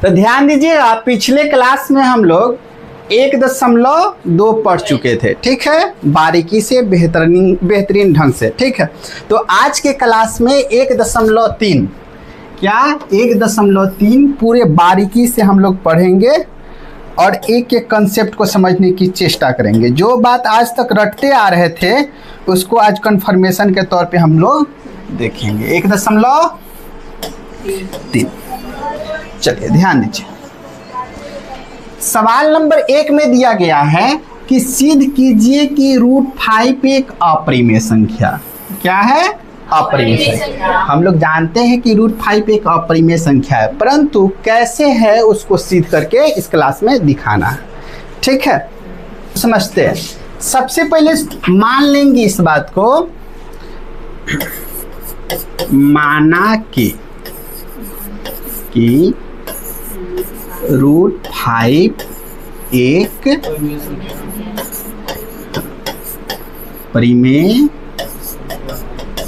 तो ध्यान दीजिएगा, पिछले क्लास में हम लोग 1.2 पढ़ चुके थे, ठीक है, बारीकी से बेहतरीन ढंग से, ठीक है। तो आज के क्लास में 1.3 क्या 1.3 पूरे बारीकी से हम लोग पढ़ेंगे और एक एक कंसेप्ट को समझने की चेष्टा करेंगे। जो बात आज तक रटते आ रहे थे उसको आज कंफर्मेशन के तौर पे हम लोग देखेंगे। 1.3 चलिए ध्यान दीजिए। सवाल नंबर 1 में दिया गया है कि सिद्ध कीजिए कि √5 एक अपरिमेय संख्या। क्या है? अपरिमेय संख्या। हम लोग जानते हैं कि √5 एक अपरिमेय संख्या है, परंतु कैसे है उसको सिद्ध करके इस क्लास में दिखाना है, ठीक है। समझते हैं। सबसे पहले मान लेंगे इस बात को, माना कि √5 एक परिमेय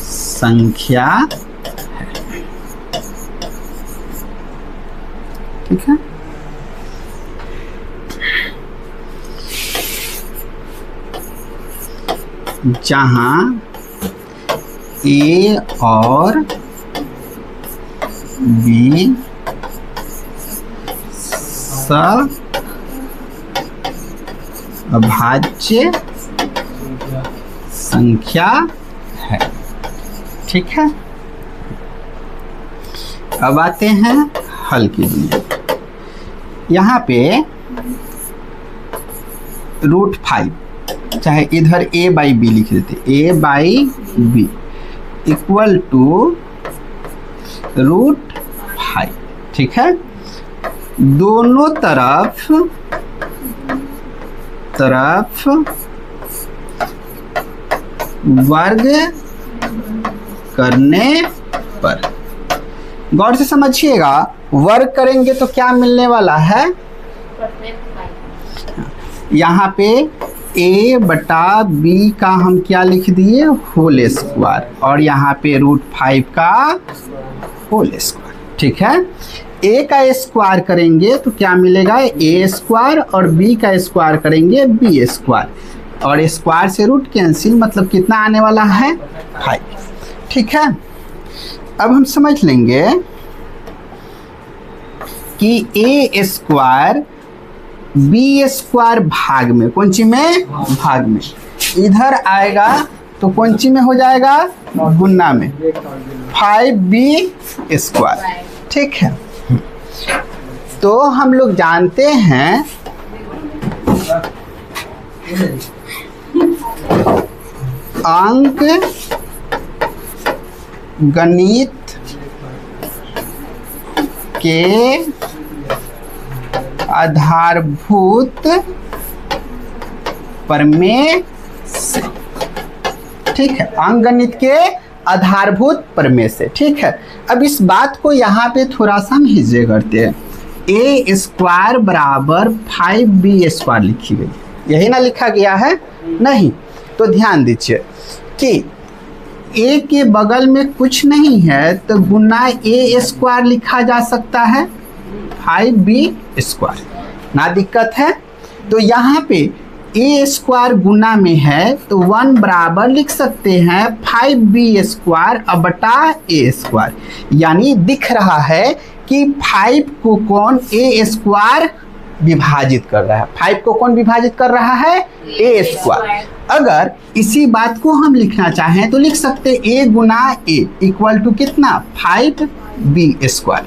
संख्या है, ठीक है। जहां ए और बी अभाज्य संख्या है, ठीक है। अब आते हैं हल की दुनिया। यहाँ पे √5 चाहे इधर a/b लिख देते, a/b इक्वल टू √5, ठीक है। दोनों तरफ वर्ग करने पर, गौर से समझिएगा, वर्ग करेंगे तो क्या मिलने वाला है? यहाँ पे a/b का हम क्या लिख दिए? होल स्क्वायर, और यहाँ पे √5 का होल स्क्वायर, ठीक है। a का स्क्वायर करेंगे तो क्या मिलेगा? a² और b का स्क्वायर करेंगे b², और स्क्वायर से रूट कैंसिल, मतलब कितना आने वाला है? 5, ठीक है। अब हम समझ लेंगे कि a² b² भाग में, कौन सी में? भाग में। इधर आएगा तो कौन सी में हो जाएगा? गुना में, 5b², ठीक है। तो हम लोग जानते हैं अंक गणित के आधारभूत प्रमेय से, ठीक है, अंक गणित के आधारभूत प्रमेय से, ठीक है। अब इस बात को यहाँ पे थोड़ा सा हम हिज्जे करते हैं। a² बराबर 5b² लिखी गई, यही ना लिखा गया है? नहीं। तो ध्यान दीजिए कि a के बगल में कुछ नहीं है तो गुना a² लिखा जा सकता है 5b², ना दिक्कत है। तो यहाँ पे a² गुना में है तो 1 बराबर लिख सकते हैं 5b² बटा a², यानी दिख रहा है कि 5 को कौन? a² विभाजित कर रहा है। 5 को कौन विभाजित कर रहा है? a²। अगर इसी बात को हम लिखना चाहें तो लिख सकते a गुना a इक्वल टू कितना? 5b²,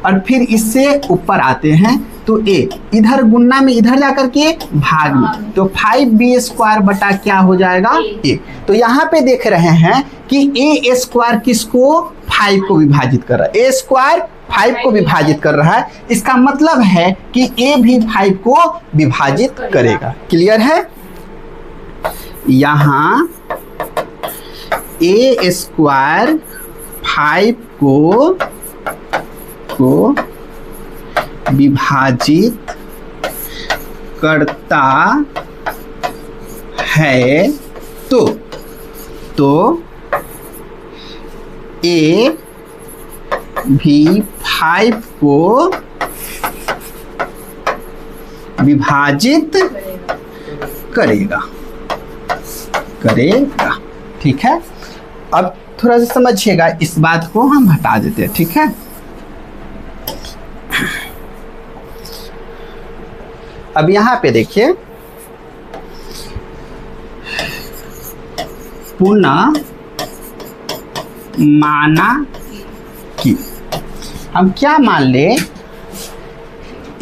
और फिर इससे ऊपर आते हैं तो a इधर गुना में, इधर जाकर के भाग में, तो 5b² बटा क्या हो जाएगा? a। तो यहाँ पे देख रहे हैं कि a² किसको? 5 को विभाजित कर रहा है, a² 5 को विभाजित कर रहा है। इसका मतलब है कि a भी 5 को विभाजित करेगा। क्लियर है? यहाँ a² 5 को विभाजित करता है तो a भी 5 को विभाजित करेगा। ठीक है, अब थोड़ा सा समझिएगा, इस बात को हम हटा देते हैं। ठीक है, अब यहां पे देखिए, पुनः माना कि हम क्या मान ले,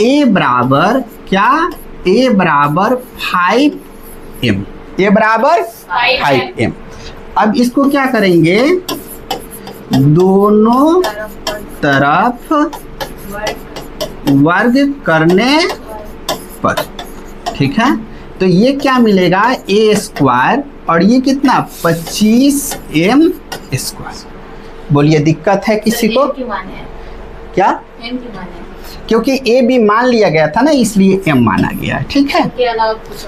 ए बराबर क्या, ए बराबर 5m, ए बराबर 5m। अब इसको क्या करेंगे, दोनों तरफ वर्ग करने पर। ठीक है, तो ये क्या मिलेगा, ए स्क्वायर, और ये कितना 25m स्क्वायर। बोलिए दिक्कत है किसी को? क्या? क्योंकि ए भी मान लिया गया था ना, इसलिए m माना गया। ठीक है,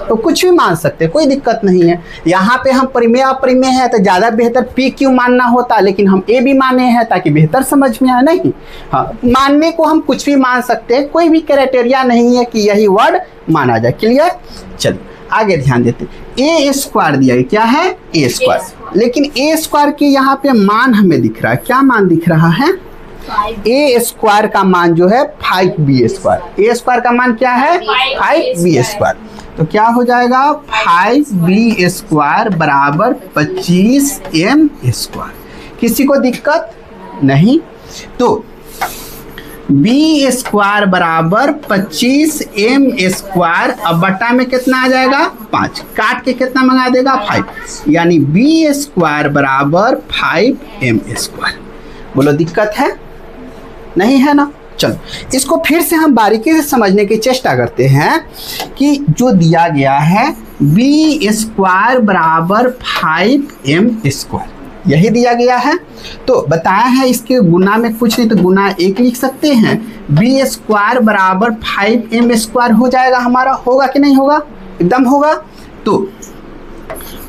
तो कुछ भी मान सकते, कोई दिक्कत नहीं है। यहाँ पे हम परिमेय अपरिमेय है तो ज़्यादा बेहतर पी क्यू मानना होता, लेकिन हम ए भी माने हैं ताकि बेहतर समझ में आए। नहीं, हाँ, मानने को हम कुछ भी मान सकते हैं, कोई भी क्राइटेरिया नहीं है कि यही वर्ड माना जाए। क्लियर? चलिए आगे ध्यान देते हैं। ए स्क्वायर दिया है, क्या है, ए स्क्वायर, लेकिन ए स्क्वायर के यहाँ पे मान हमें दिख रहा है, क्या मान दिख रहा है, ए स्क्वायर का मान जो है 5b स्क्वायर। ए स्क्वायर का मान क्या है, 5b स्क्वायर। तो क्या हो जाएगा, 5b स्क्वायर बराबर 25m स्क्वायर। किसी को दिक्कत नहीं? तो b स्क्वायर बराबर 25m स्क्वायर, अब बटा में कितना आ जाएगा, 5, काट के कितना मंगा देगा, 5, यानी b स्क्वायर बराबर 5m स्क्वायर। बोलो दिक्कत है? नहीं है ना? चलो इसको फिर से हम बारीकी से समझने की चेष्टा करते हैं कि जो दिया गया है b स्क्वायर बराबर 5m स्क्वायर, यही दिया गया है। तो बताया है इसके गुना में कुछ नहीं तो गुना 1 लिख सकते हैं। b स्क्वायर बराबर 5m स्क्वायर हो जाएगा हमारा, होगा कि नहीं होगा? एकदम होगा। तो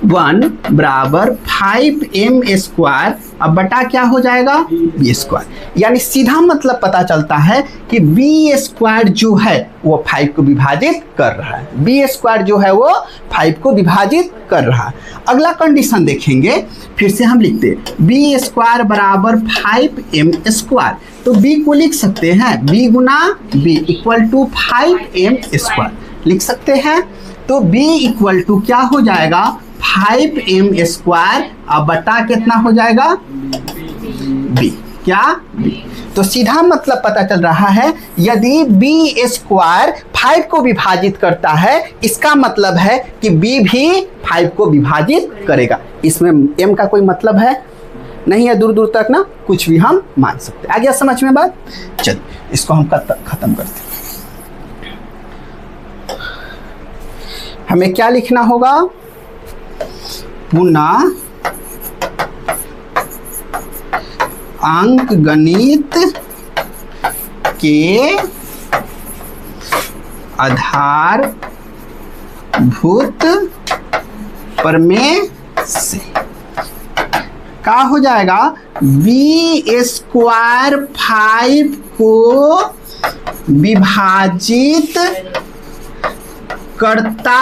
1 बराबर 5m स्क्वायर, अब बटा क्या हो जाएगा, b स्क्वायर। यानी सीधा मतलब पता चलता है कि b स्क्वायर जो है वो 5 को विभाजित कर रहा है, b स्क्वायर जो है वो 5 को विभाजित कर रहा है। अगला कंडीशन देखेंगे, फिर से हम लिखते हैं b स्क्वायर बराबर 5m स्क्वायर। तो b को लिख सकते हैं b गुना b equal to 5m square लिख सकते हैं। तो b इक्वल टू क्या हो जाएगा, 5m स्क्वायर, अब बटा कितना हो जाएगा, b, क्या b। तो सीधा मतलब पता चल रहा है, यदि b स्क्वायर 5 को विभाजित करता है, इसका मतलब है कि b भी 5 को विभाजित करेगा। इसमें m का कोई मतलब है नहीं है, दूर दूर तक ना कुछ भी हम मान सकते हैं। आ गया समझ में बात? चलिए इसको हम खत्म करते हैं। हमें क्या लिखना होगा, पुनः अंक गणित के आधारभूत प्रमेय से क्या हो जाएगा, b स्क्वायर 5 को विभाजित करता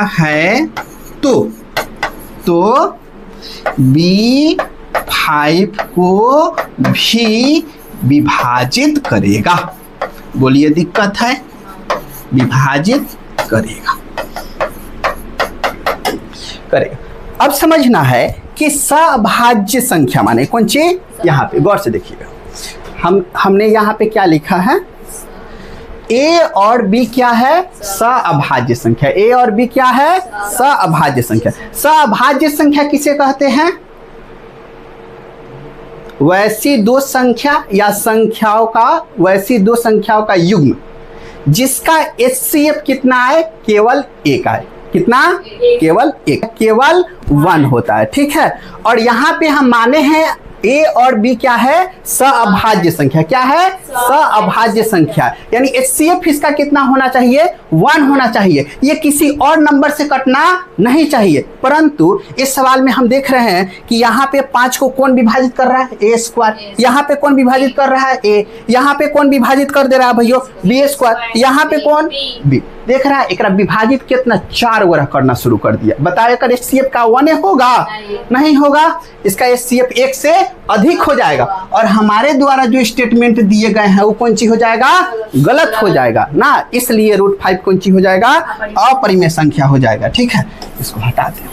है तो b 5 को भी विभाजित करेगा। बोलिए दिक्कत है, विभाजित करेगा। अब समझना है कि सअभाज्य संख्या माने कौन सी, यहाँ पे गौर से देखिएगा। हमने यहाँ पे क्या लिखा है, a और b क्या है, सअभाज्य संख्या। a और b क्या है, सअभाज्य संख्या। सअभाज्य संख्या किसे कहते हैं, वैसी दो संख्या या संख्याओं का, वैसी दो संख्याओं का युग्म जिसका HCF कितना है, केवल एक है। कितना, केवल एक, केवल 1 होता है। ठीक है, और यहाँ पे हम माने हैं ए और बी क्या है, सअभाज्य संख्या। क्या है, सअभाज्य संख्या, यानी HCF इसका कितना होना चाहिए, 1 होना चाहिए। ये किसी और नंबर से कटना नहीं चाहिए। परंतु इस सवाल में हम देख रहे हैं कि यहाँ पे 5 को कौन विभाजित कर रहा है, ए स्क्वायर। यहाँ पे कौन विभाजित कर रहा है, ए। यहाँ पे कौन विभाजित कर दे रहा है भैया, बी स्क्वायर। यहाँ पे कौन, बी। देख रहा है एक विभाजित कितना 4 वगैरह करना शुरू कर दिया। बताया कर HCF का 1 होगा, नहीं होगा। इसका HCF 1 से अधिक हो जाएगा और हमारे द्वारा जो स्टेटमेंट दिए गए हैं वो कौन सी हो जाएगा, गलत हो जाएगा ना। इसलिए √5 कौन सी हो जाएगा, अपरिमेय संख्या हो जाएगा। ठीक है, इसको हटा दें।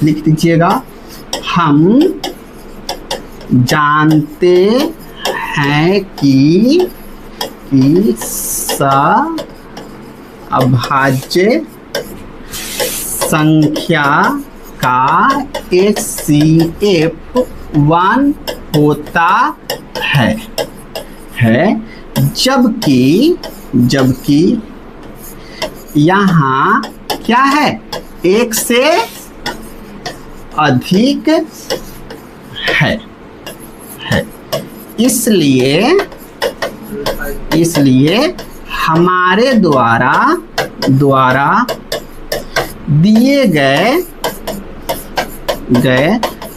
लिख दीजिएगा, हम जानते हैं कि सअभाज्य संख्या का HCF 1 होता है जबकि यहाँ क्या है, 1 से अधिक है। इसलिए हमारे द्वारा दिए गए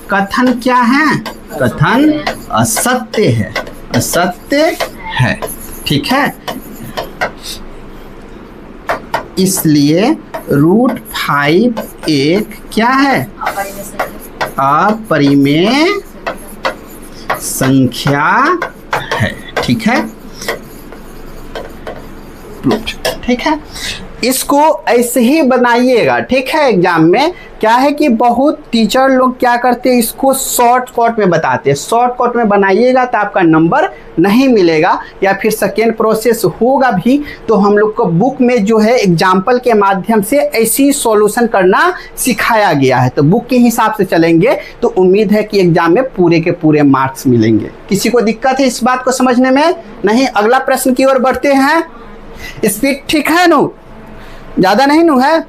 कथन क्या है, कथन असत्य है। ठीक है, इसलिए √5 एक क्या है, अपरिमेय संख्या है। ठीक है, ठीक है, इसको ऐसे ही बनाइएगा। ठीक है, एग्जाम में क्या है कि बहुत टीचर लोग क्या करते हैं, इसको शॉर्टकट में बताते हैं। शॉर्टकट में बनाइएगा तो आपका नंबर नहीं मिलेगा, या फिर सेकेंड प्रोसेस होगा भी तो हम लोग को बुक में जो है एग्जाम्पल के माध्यम से ऐसी सॉल्यूशन करना सिखाया गया है। तो बुक के हिसाब से चलेंगे तो उम्मीद है कि एग्जाम में पूरे के पूरे मार्क्स मिलेंगे। किसी को दिक्कत है इस बात को समझने में? नहीं। अगला प्रश्न की ओर बढ़ते हैं। स्पीड ठीक है नु, ज्यादा नहीं नु है?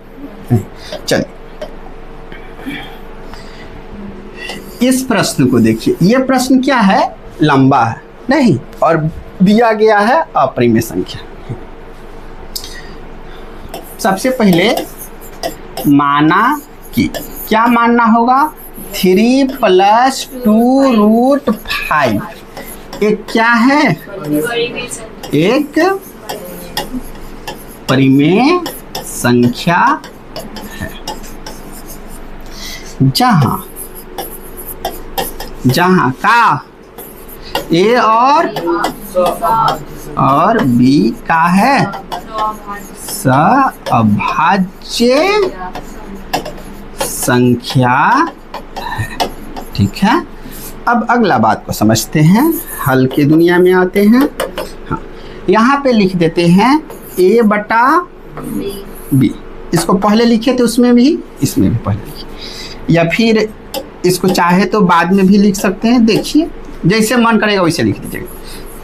चलिए इस प्रश्न को देखिए। ये प्रश्न क्या है, लंबा है नहीं और दिया गया है अपरिमेय संख्या। सबसे पहले माना कि क्या मानना होगा, 3 + 2√5 एक क्या है, एक परिमेय संख्या है। जहां का ए और बी का है सअभाज्य संख्या है। ठीक है, अब अगला बात को समझते हैं, हल की दुनिया में आते हैं। हाँ, यहाँ पे लिख देते हैं A/B। इसको पहले लिखे थे उसमें भी, इसमें भी पहले लिखे, या फिर इसको चाहे तो बाद में भी लिख सकते हैं। देखिए जैसे मन करेगा वैसे लिख दीजिएगा।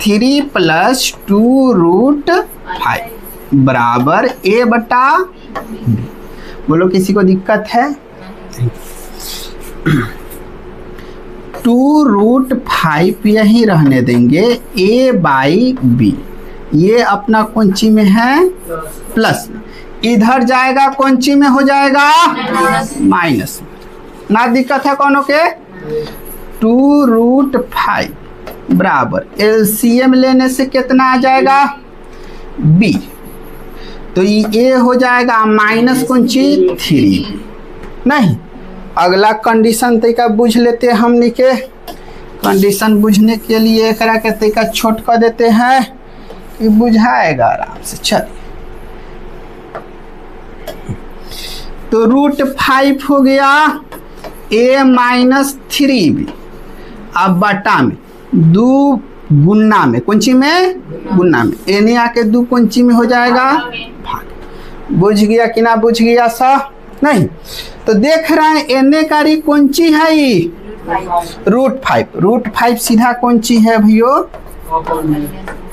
3 + 2√5 बराबर A/B। बोलो किसी को दिक्कत है? 2√5 यही रहने देंगे, A/B ये अपना कौनची में है, प्लस। इधर जाएगा कौनची में हो जाएगा, माइनस। ना दिक्कत है कौनों के? 2√5 बराबर LCM लेने से कितना आ जाएगा, B। तो ये हो जाएगा माइनस कौनची, 3। नहीं, अगला कंडीशन तरीका बुझ लेते हैं। हमने के कंडीशन बुझने के लिए एक तरीका छोट कर देते हैं कि बुझाएगा आराम से। चलिए, तो √5 हो गया A-3B। अब बटा में 2 गुना में, कौनची में, गुना में, एने आके 2 कौनची में हो जाएगा, भाग। बुझ गया कि ना बुझ गया सा? नहीं। तो देख रहे हैं एने कारी कौनची है, √5। √5 सीधा कौनची है भैया,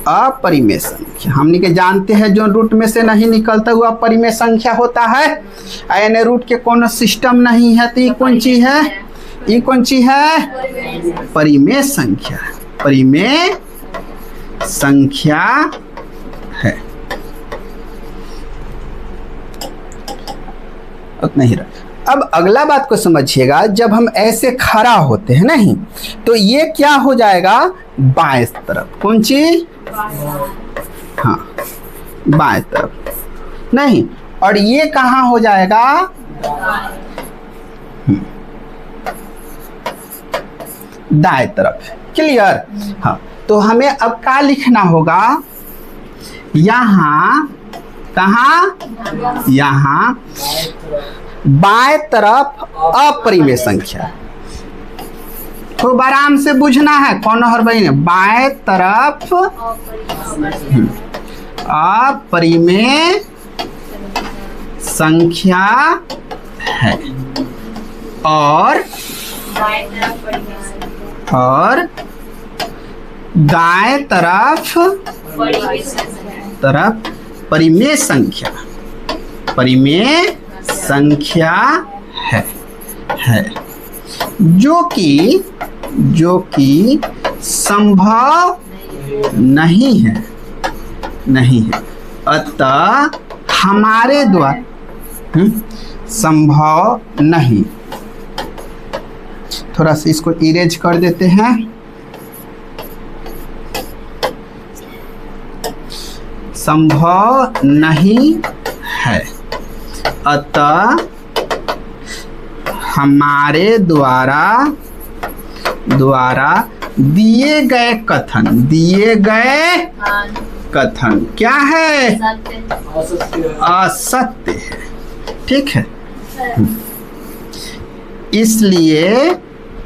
अपरिमेय संख्या। हमने के जानते हैं जो रूट में से नहीं निकलता हुआ अपरिमेय संख्या होता है, यानी रूट के कोनो सिस्टम नहीं है, तो ये कौन चीज है? ये कौन चीज है? परिमेय संख्या। परिमेय संख्या है। उतना ही रहा। अब अगला बात को समझिएगा, जब हम ऐसे खड़ा होते हैं नहीं, तो ये क्या हो जाएगा? बाएं तरफ। कौन चीज? हाँ, बाएं तरफ नहीं। और ये कहाँ हो जाएगा? दाएं तरफ। क्लियर? हाँ, तो हमें अब क्या लिखना होगा? यहाँ, कहाँ? यहाँ बाएं तरफ अपरिमेय संख्या। खूब आराम से बुझना है, कौन हर भाई ने? बाएं तरफ अपरिमेय संख्या है और दाएं तरफ परिमेय संख्या, परिमेय संख्या है जो कि संभव नहीं है अतः हमारे द्वारा संभव नहीं। थोड़ा सा इसको इरेज कर देते हैं। संभव नहीं है अतः हमारे द्वारा दिए गए कथन क्या है? असत्य है। ठीक है, इसलिए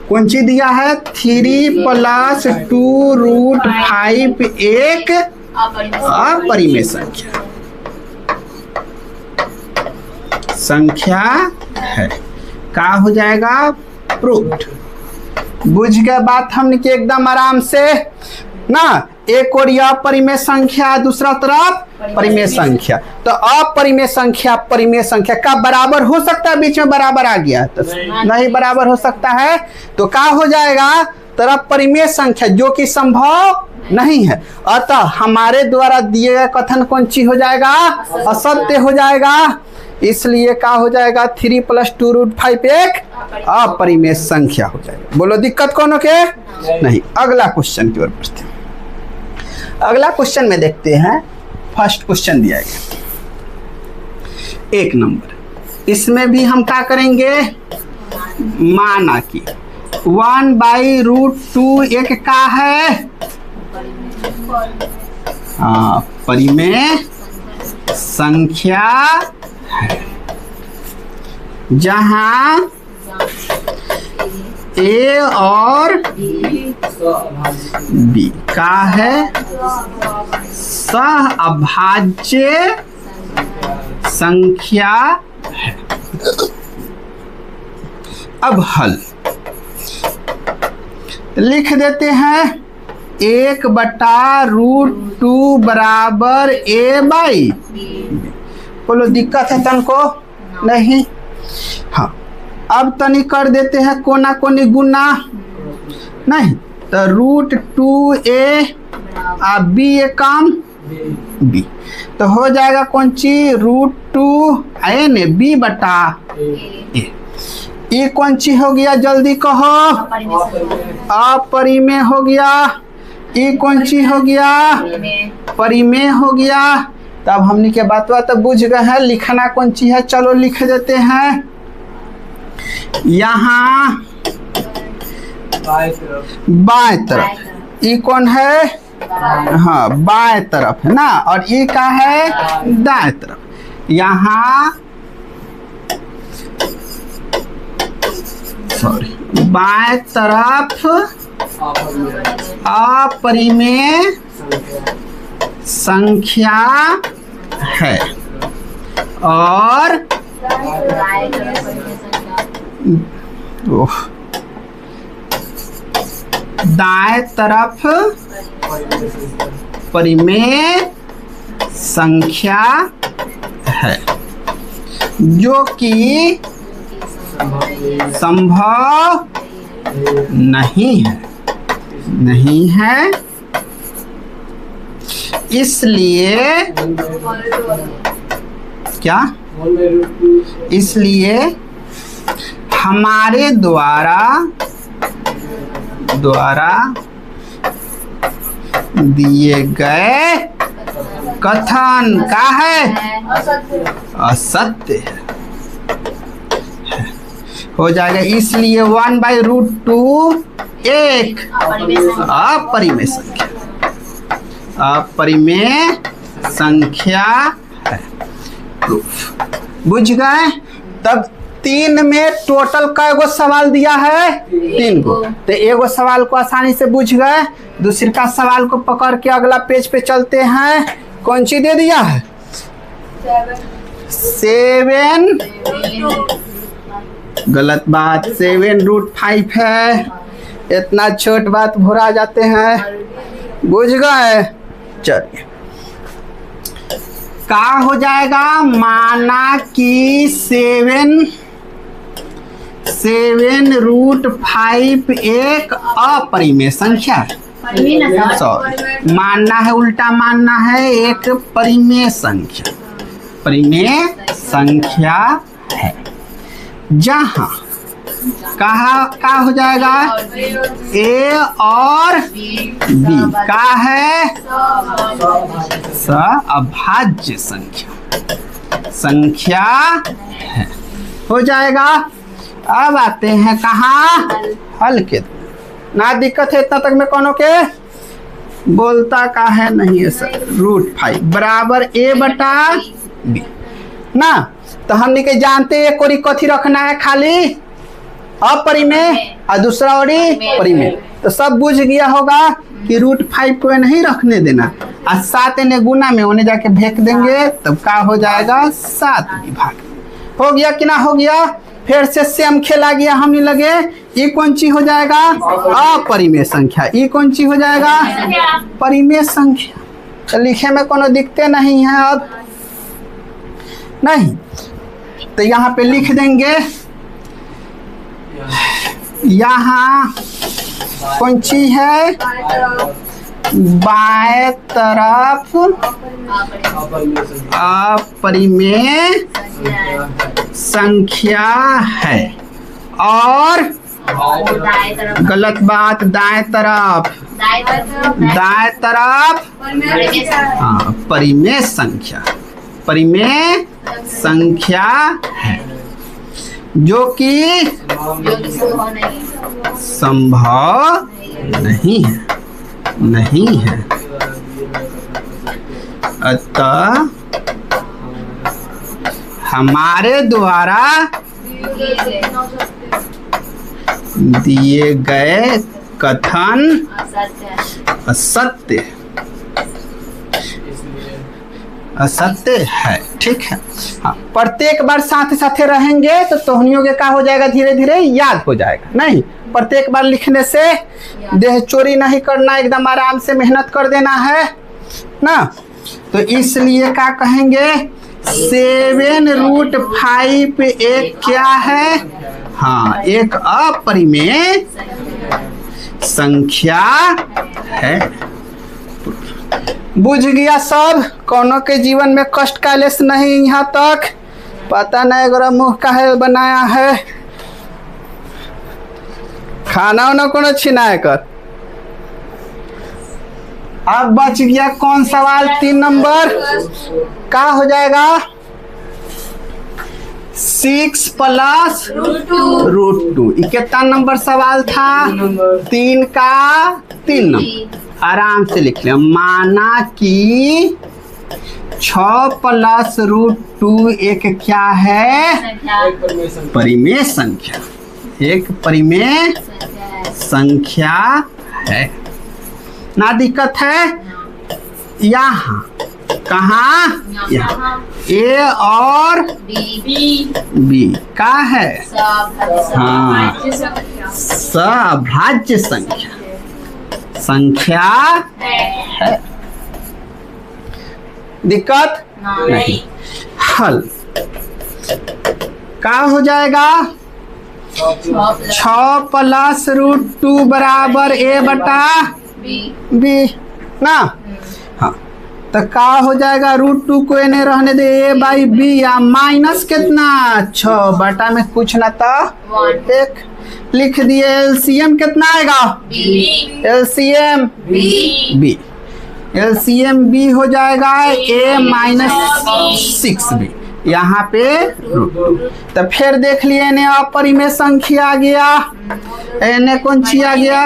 कौन सी दिया है? 3 + 2 √5 एक अपरिमेय संख्या है। क्या हो जाएगा? प्रूव्ड। बुझ गए बात हमने के एकदम आराम से ना। एक और यह परिमेय संख्या, दूसरा तरफ परिमेय संख्या। तो अपरिमेय संख्या परिमेय संख्या का बराबर हो सकता है? बीच में बराबर आ गया तो नहीं बराबर हो सकता है। तो क्या हो जाएगा? तरफ परिमेय संख्या जो कि संभव नहीं है अतः हमारे द्वारा दिए गए कथन कौन सी हो जाएगा? असत्य हो जाएगा। इसलिए क्या हो जाएगा? 3 + 2 √5 एक अपरिमेय संख्या हो जाएगा। बोलो दिक्कत कौन हो के? नहीं। अगला क्वेश्चन की ओर बढ़ते हैं। अगला क्वेश्चन में देखते हैं। फर्स्ट क्वेश्चन दिया गया 1 नंबर। इसमें भी हम क्या करेंगे? माना कि 1/√2 एक का है? परिमेय संख्या है जहां ए और बी का है सहअभाज्य संख्या है। अब हल लिख देते हैं। 1/√2 बराबर a/b। बोलो दिक्कत है तनको? नहीं। हाँ, अब तनी कर देते हैं कोना कोनी गुना नहीं, तो √2a और b एकम b, तो हो जाएगा कौन सी? √2 n b/a। ये कौन सी हो गया? जल्दी कहो। अपरिमेय हो गया। ये कौन सी हो गया? परिमेय हो गया। तब हमने के बात तो बुझ गए हैं। लिखना कौन सी है? चलो लिख देते हैं। यहाँ बाएं तरफ ये कौन है? हाँ, बाएं तरफ है ना। और ये क्या है? दाएं तरफ। यहाँ सॉरी, बाएं तरफ अपरिमेय संख्या है और दाएं तरफ परिमेय संख्या है जो कि संभव नहीं है इसलिए क्या, इसलिए हमारे द्वारा दिए गए कथन का है असत्य है, हो जाएगा। इसलिए 1/√2 एक अपरिमेय संख्या है। प्रूफ बुझ गए। तब 3 में टोटल कैगो सवाल दिया है? 3 गो। तो एगो सवाल को आसानी से बुझ गए। दूसरे का सवाल को पकड़ के अगला पेज पे चलते हैं। कौन सी दे दिया है? 7। गलत बात, 7√5 है। इतना छोट बात भुला जाते हैं। बुझ गए। चलिए क्या हो जाएगा? माना कि 7√5 एक अपरिमेय संख्या है। सॉरी, मानना है, उल्टा मानना है, एक परिमेय संख्या है। जहां कहा हो जाएगा? ए और बी का है अभाज्य संख्या है, हो जाएगा। अब आते हैं कहाँ? हल के। ना दिक्कत है इतना तक में कोनो के बोलता का है नहीं है सर। √5 बराबर a/b ना। तो हमने के जानते हैं कोरी कथी रखना है? खाली अपरिमेय और दूसरा और परिमेय। तो सब बुझ गया होगा कि √5 को नहीं रखने देना और 7 ने गुना में उन्हें जाके फेंक देंगे। तब क्या हो जाएगा? 7 विभाग। हो गया कि ना हो गया? फिर से सेम खेला गया हमने लगे। ये कौन सी हो जाएगा? अपरिमेय संख्या। ये कौन सी हो जाएगा? परिमेय संख्या। तो लिखे में कोनो दिखते नहीं है अब नहीं। तो यहाँ पे लिख देंगे। यहाँ कौन सी है? बाएं तरफ अपरिमेय संख्या है और गलत बात, दाएं तरफ हाँ परिमेय संख्या है जो कि संभव नहीं है। अतः हमारे द्वारा दिए गए कथन असत्य है। ठीक है। हाँ, प्रत्येक बार साथ साथ रहेंगे तो तोहनियों के क्या हो जाएगा? धीरे धीरे याद हो जाएगा। नहीं, प्रत्येक बार लिखने से देह चोरी नहीं करना, एकदम आराम से मेहनत कर देना है ना। तो इसलिए क्या कहेंगे? 7√5 एक क्या है? हाँ, एक अपरिमेय संख्या है। बुझ गया सब? कोनो के जीवन में कष्ट का लेस नहीं यहाँ तक। पता नहीं अगर मुंह काहे बनाया है, खाना वाना कोनो छिनाए कर। अब बच गया कौन सवाल? 3 नंबर का हो जाएगा? 6 + √2। कितना नंबर सवाल था? 3 का 3 नंबर। आराम से लिख लिया। माना कि 6 + √2 एक क्या है? परिमेय संख्या। एक परिमेय संख्या है ना। दिक्कत है? यहाँ कहाँ? यहाँ ए और बी का है? हाँ, सभाज्य संख्या है। दिक्कत नहीं। हल क्या हो जाएगा? 6 प्लस √2 बराबर a बटा b ना। हाँ तो क्या हो जाएगा? √2 को इन्हें रहने दे, a बाई बी या माइनस कितना 6 बटा में कुछ ना था 1 लिख दिए। एलसीएम कितना आएगा? एलसीएम b, एलसीएम b हो जाएगा a माइनस 6b यहाँ पे √2। तो फिर देख लिए ने अपरिमेय संख्या आ गया, एने कौन सी आ गया?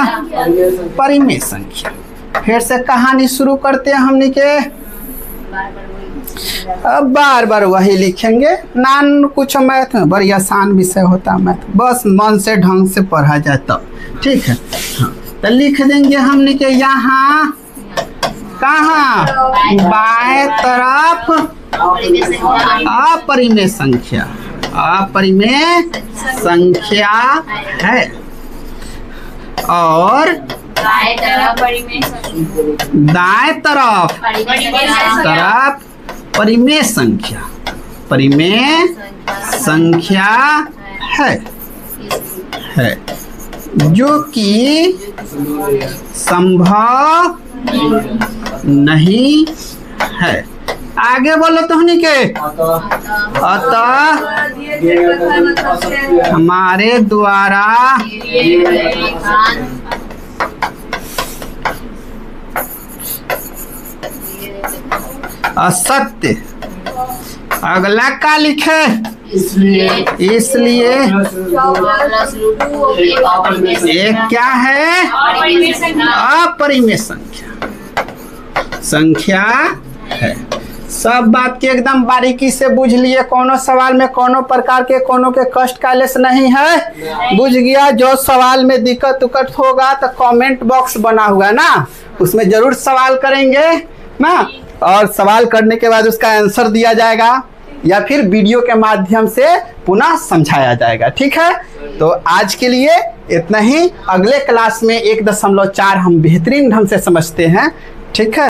परिमेय संख्या। फिर से कहानी शुरू करते हैं हमने के। अब बार बार वही लिखेंगे, नान कुछ मैथ में बड़ी आसान विषय होता है मैथ, बस मन से ढंग से पढ़ा जाए तब ठीक है। हाँ तो लिख देंगे हमने के यहाँ कहाँ बाएं तरफ अपरिमेय संख्या, अपरिमेय संख्या है और दाएं तरफ परिमेय संख्या, परिमेय संख्या है जो कि संभव नहीं है। आगे बोलो तो हनी के अतः हमारे द्वारा असत्य। अगला का लिखे? इसलिए एक क्या है? अपरिमेय संख्या है। सब बात के एकदम बारीकी से बुझ लिए, कोनो सवाल में कोनो प्रकार के कोनो के कष्ट का लेस नहीं है। बुझ गया? जो सवाल में दिक्कत उकट होगा तो कमेंट बॉक्स बना हुआ ना, उसमें जरूर सवाल करेंगे ना, और सवाल करने के बाद उसका आंसर दिया जाएगा या फिर वीडियो के माध्यम से पुनः समझाया जाएगा। ठीक है, तो आज के लिए इतना ही। अगले क्लास में 1.4 हम बेहतरीन ढंग से समझते हैं। ठीक है।